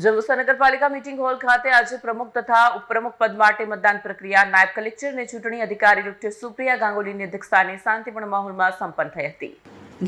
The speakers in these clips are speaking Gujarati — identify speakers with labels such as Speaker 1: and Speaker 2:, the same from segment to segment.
Speaker 1: જંબુસર નગરપાલિકા મીટિંગ હોલ ખાતે આજે પ્રમુખ તથા ઉપપ્રમુખ પદ માટે મતદાન પ્રક્રિયા નાયબ કલેક્ટર અને ચૂંટણી અધિકારી ડોક્ટર સુપ્રિયા ગાંગુલીની અધ્યક્ષસ્થાને શાંતિપૂર્ણ માહોલમાં સંપન્ન થઈ હતી।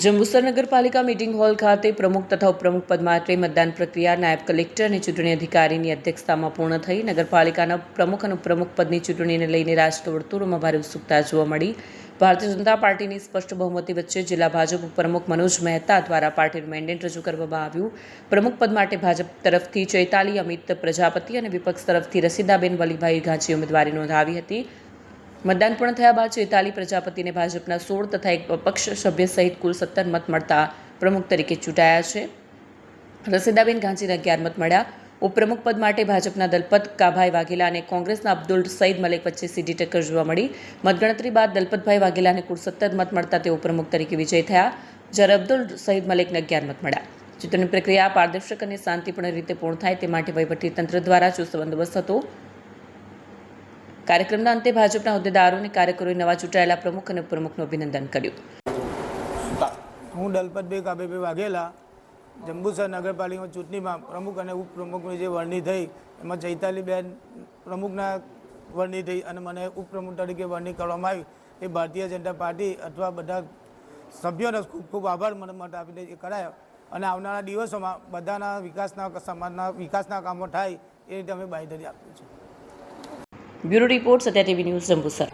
Speaker 1: જંબુસર નગરપાલિકા મીટિંગ હોલ ખાતે પ્રમુખ તથા ઉપપ્રમુખ પદ માટે મતદાન પ્રક્રિયા નાયબ કલેક્ટર અને ચૂંટણી અધિકારીની અધ્યક્ષતામાં પૂર્ણ થઈ। નગરપાલિકાના પ્રમુખ અને ઉપપ્રમુખ પદની ચૂંટણીને લઈને રાજકીય વર્તુળોમાં ભારે ઉત્સુકતા જોવા મળી। ભારતીય જનતા પાર્ટીની સ્પષ્ટ બહુમતી વચ્ચે જિલ્લા ભાજપ ઉપપ્રમુખ મનોજ મહેતા દ્વારા પાર્ટીનું મેન્ડેટ રજૂ કરવામાં આવ્યું। પ્રમુખ પદ માટે ભાજપ તરફથી ચૈતાલી અમિત પ્રજાપતિ અને વિપક્ષ તરફથી રસીદાબેન વલીભાઈ ઘાંચી ઉમેદવારી નોંધાવી હતી। મતદાન પૂર્ણ થયા બાદ ચૈતાલી પ્રજાપતિને ભાજપના 16 તથા એક અપક્ષ સભ્ય સહિત કુલ 17 મત મળતા પ્રમુખ તરીકે ચૂંટાયા છે। રસીદાબેન ઘાંચીને 11 મત મળ્યા। ઉપપ્રમુખ પદ માટે ભાજપના દલપત કાભાઈ વાઘેલા અને કોંગ્રેસના અબ્દુલ સઈદ મલેક વચ્ચે સીધી ટક્કર જોવા મળી। મતગણતરી બાદ દલપતભાઈ વાઘેલાને કુલ 17 મત મળતા તેઓ પ્રમુખ તરીકે વિજય થયા, જ્યારે અબ્દુલ સઈદ મલેકને 11 મત મળ્યા। ચૂંટણી પ્રક્રિયા પારદર્શક અને શાંતિપૂર્ણ રીતે પૂર્ણ થાય તે માટે વહીવટીતંત્ર દ્વારા ચુસ્ત બંદોબસ્ત હતો। કાર્યક્રમના અંતે ભાજપના હોદ્દેદારો અને કાર્યકરોએ નવા ચૂંટાયેલા પ્રમુખ અને ઉપપ્રમુખનું અભિનંદન કર્યું।
Speaker 2: હું દલપતભાઈ કાભાઈ વાઘેલા જંબુસર નગરપાલિકા ચૂંટણીમાં પ્રમુખ અને ઉપપ્રમુખની જે વરણી થઈ એમાં ચૈતાલીબેન પ્રમુખના વરણી થઈ અને મને ઉપપ્રમુખ તરીકે વરણી કરવામાં આવી। એ ભારતીય જનતા પાર્ટી અથવા બધા સભ્યોનો ખૂબ ખૂબ આભાર મને મત આપીને એ કરાયો અને આવનારા દિવસોમાં બધાના વિકાસના સમાજના વિકાસના કામો થાય એ રીતે અમે બાંયધરી આપીએ છીએ।
Speaker 1: Bureau report Satya TV news Jambusar.